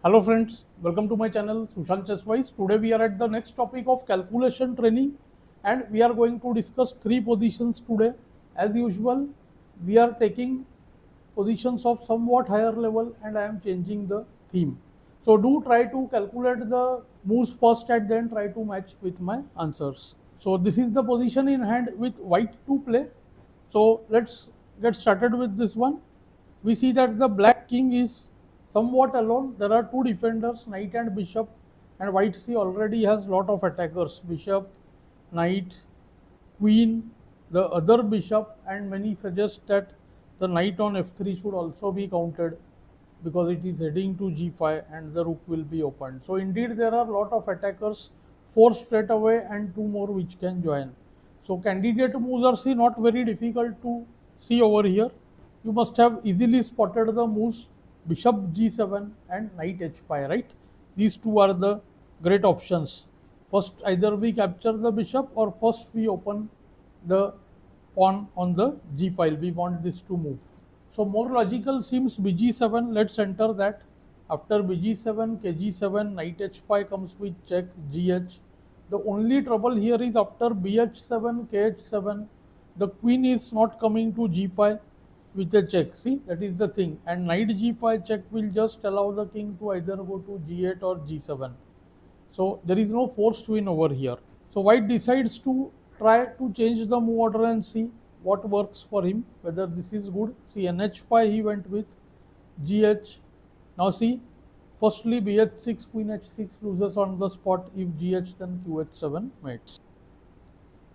Hello friends, welcome to my channel SushantChessWise. Today we are at the next topic of calculation training and we are going to discuss three positions today. As usual, we are taking positions of somewhat higher level and I am changing the theme. So do try to calculate the moves first and then try to match with my answers. So this is the position in hand with white to play. So let's get started with this one. We see that the black king is somewhat alone. There are two defenders, knight and bishop, and white c already has lot of attackers, bishop, knight, queen, the other bishop, and many suggest that the knight on f3 should also be counted because it is heading to g5 and the rook will be opened. So indeed there are lot of attackers, four straight away and two more which can join. So candidate moves are see not very difficult to see over here. You must have easily spotted the moves bishop g7 and knight h5, right? These two are the great options. First either we capture the bishop or first we open the pawn on the g file. We want this to move. So more logical seems bg7. Let's enter that. After bg7, kg7, knight h5 comes with check, gh. The only trouble here is after bh7, kh7, the queen is not coming to g5 with a check. See, that is the thing. And knight g5 check will just allow the king to either go to g8 or g7. So there is no forced win over here. So white decides to try to change the move order and see what works for him, whether this is good. See, nh5 he went with gh. Now see, firstly bh6, queen h6 loses on the spot. If gh, then qh7 mates.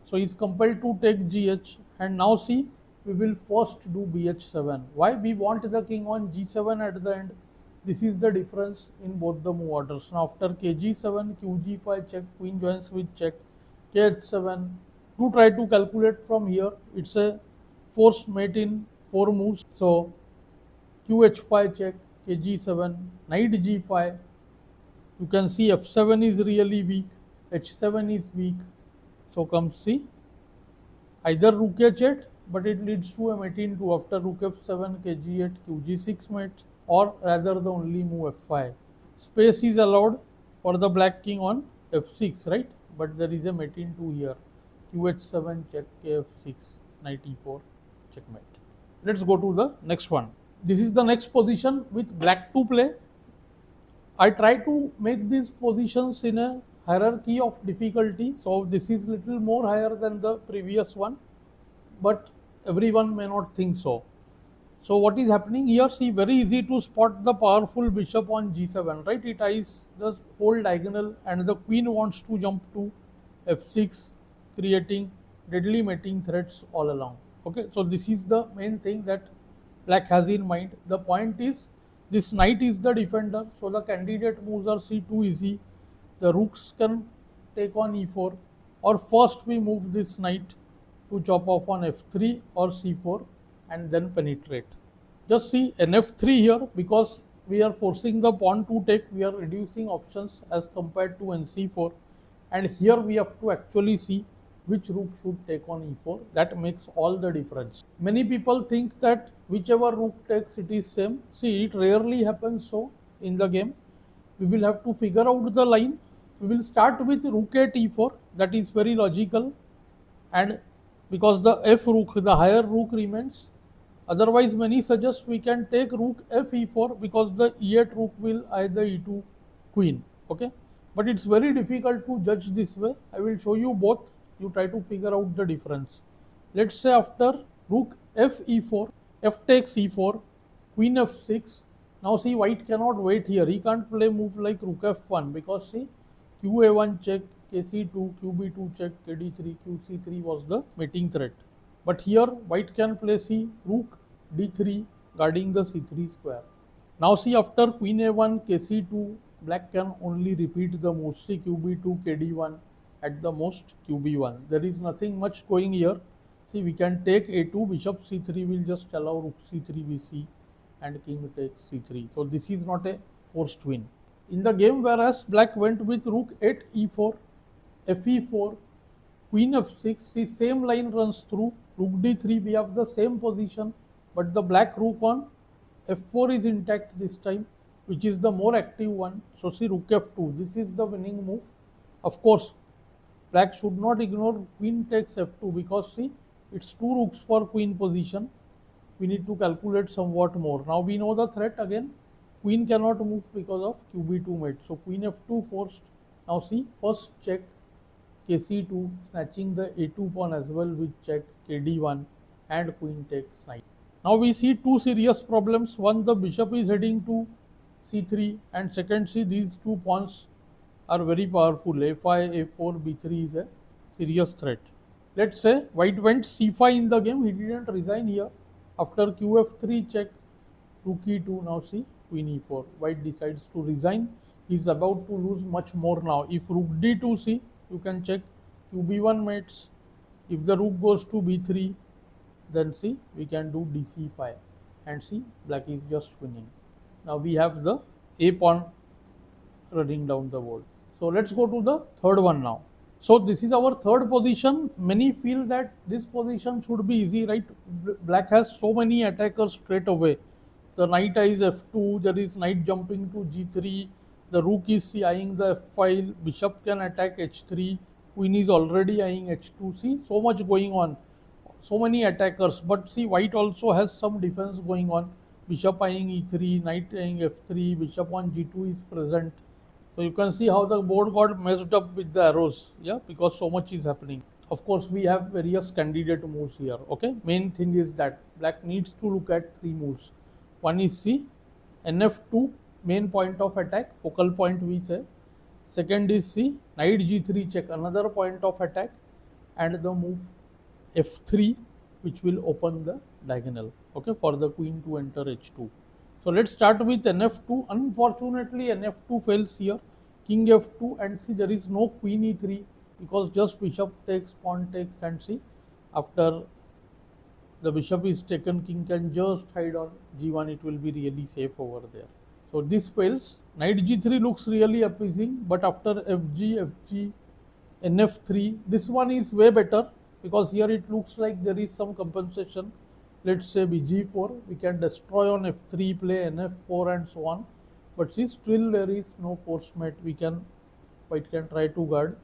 So he is compelled to take gh, and now see, we will first do bh7. Why? We want the king on g7 at the end. This is the difference in both the move orders. Now after kg7, qg5 check, queen joins with check, kh7. Do try to calculate from here. It's a forced mate in 4 moves. So qh5 check, kg7, knight g5. You can see f7 is really weak, h7 is weak. So comes c, either rook h8, but it leads to a mate in 2 after rook f7, kg8, qg6 mate, or rather the only move f5. Space is allowed for the black king on f6, right? But there is a mate in 2 here. qh7 check, kf6, knight e4, checkmate. Let's go to the next one. This is the next position with black to play. I try to make these positions in a hierarchy of difficulty. So this is little more higher than the previous one, but everyone may not think so. So what is happening here? See, very easy to spot the powerful bishop on g7, right? It eyes the whole diagonal and the queen wants to jump to f6, creating deadly mating threats all along. Okay, so this is the main thing that black has in mind. The point is, this knight is the defender, so the candidate moves are see too easy. The rooks can take on e4, or first we move this knight to chop off on f3 or c4 and then penetrate. Just see nf3 here, because we are forcing the pawn to take, we are reducing options as compared to nc4, and here we have to actually see which rook should take on e4. That makes all the difference. Many people think that whichever rook takes it is same. See, it rarely happens so in the game. We will have to figure out the line. We will start with rook at e4. That is very logical, and because the f rook, the higher rook remains. Otherwise many suggest we can take rook f e4 because the e8 rook will either e2 queen. Okay, but it's very difficult to judge this way. I will show you both. You try to figure out the difference. Let's say after rook f e4, f takes e4, queen f6. Now see, white cannot wait here. He can't play move like rook f1 because see, qa1 check, kc2, qb2 check, kd3, qc3 was the mating threat. But here white can play see rook d3 guarding the c3 square. Now see, after queen a1, kc2, black can only repeat the moves. See, qb2, kd1, at the most qb1. There is nothing much going here. See, we can take a2, bishop c3 will just allow rook c3 bc and king takes c3. So this is not a forced win. In the game, whereas black went with rook 8 e4, fe4, queen f6, see, same line runs through, rook d3, we have the same position, but the black rook on f4 is intact this time. which is the more active one. So see rook f2, this is the winning move. Of course, black should not ignore queen takes f2 because see, it's two rooks for queen position. We need to calculate somewhat more. Now we know the threat again. Queen cannot move because of qb2 mate. So queen f2 forced. Now see, first check kc2, snatching the a2 pawn as well with check kd1 and queen takes knight. Now we see two serious problems. One, the bishop is heading to c3, and second, see these two pawns are very powerful. a5, a4, b3 is a serious threat. Let's say white went c5 in the game. He didn't resign here. After qf3 check, rook e2. Now see queen e4. White decides to resign. He is about to lose much more now. If rook d2, see, you can check qb1 mates. If the rook goes to b3, then see we can do dc5, and see black is just winning. Now we have the a pawn running down the board. So let's go to the third one now. So this is our third position. Many feel that this position should be easy, right? Black has so many attackers straight away. The knight is f2, there is knight jumping to g3, the rook is eyeing the f file, bishop can attack h3, queen is already eyeing h2. See, so much going on, so many attackers. But see, white also has some defense going on. Bishop eyeing e3, knight eyeing f3, bishop on g2 is present. So you can see how the board got messed up with the arrows, yeah, because so much is happening. Of course, we have various candidate moves here. Okay, main thing is that black needs to look at three moves. One is see nf2, main point of attack, focal point we say. Second is see knight g3 check, another point of attack, and the move f3, which will open the diagonal, okay, for the queen to enter h2. So let's start with nf2. Unfortunately, nf2 fails here. King f2, and see there is no queen e3 because just bishop takes, pawn takes, and see after the bishop is taken, king can just hide on g1. It will be really safe over there. So this fails. Knight g3 looks really appeasing, but after fg, nf3, this one is way better because here it looks like there is some compensation. Let's say bg4, we can destroy on f3, play nf4 and so on. But see, still there is no force mate. White can try to guard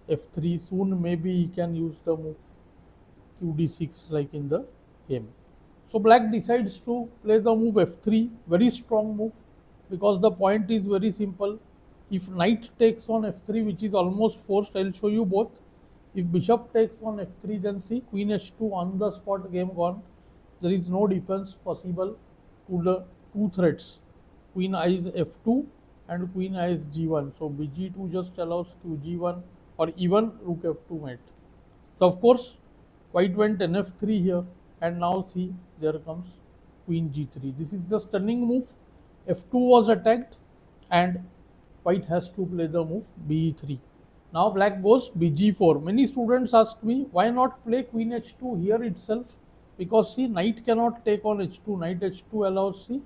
f3. Soon maybe he can use the move qd6 like in the game. So black decides to play the move f3, very strong move because the point is very simple. If knight takes on f3, which is almost forced, I'll show you both. If bishop takes on f3, then see queen h2 on the spot, game gone. There is no defense possible to the two threats. Queen eyes f2 and queen eyes g1. So bg2 just allows qg1 or even rook f2 mate. So of course, white went nf3 here, and now see there comes queen g3. This is the stunning move. f2 was attacked and white has to play the move be3. Now black goes bg4. Many students ask me why not play queen h2 here itself, because see knight cannot take on h2. Knight h2 allows see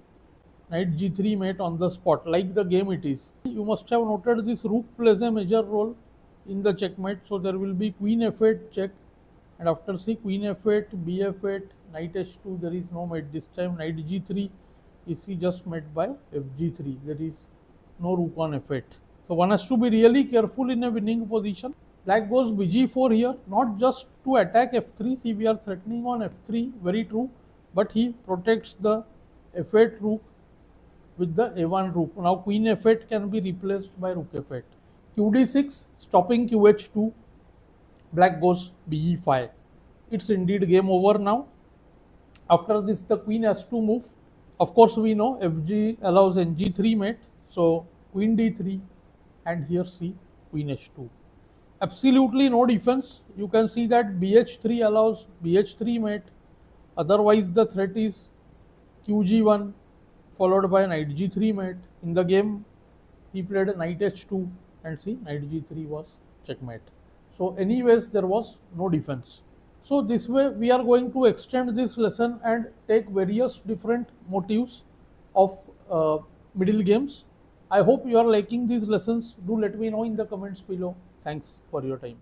knight g3 mate on the spot, like the game it is. You must have noted this rook plays a major role in the checkmate. So there will be queen f8 check, and after see queen f8, bf8, knight h2, there is no mate. This time knight g3 is see just met by fg3. There is no rook on f8. So one has to be really careful in a winning position. Black goes bg4 here, not just to attack f3. See, we are threatening on f3, very true, but he protects the f8 rook with the a1 rook. Now queen f8 can be replaced by rook f8. qd6, stopping qh2. Black goes be5. It's indeed game over now. After this, the queen has to move. Of course, we know fg allows ng3 mate. So queen d3, and here see queen h2. Absolutely no defense. You can see that bh3 allows bh3 mate. Otherwise, the threat is qg1 followed by knight g3 mate. In the game, he played knight h2, and see knight g3 was checkmate. So anyways, there was no defense. So this way we are going to extend this lesson and take various different motifs of middle games. I hope you are liking these lessons. Do let me know in the comments below. Thanks for your time.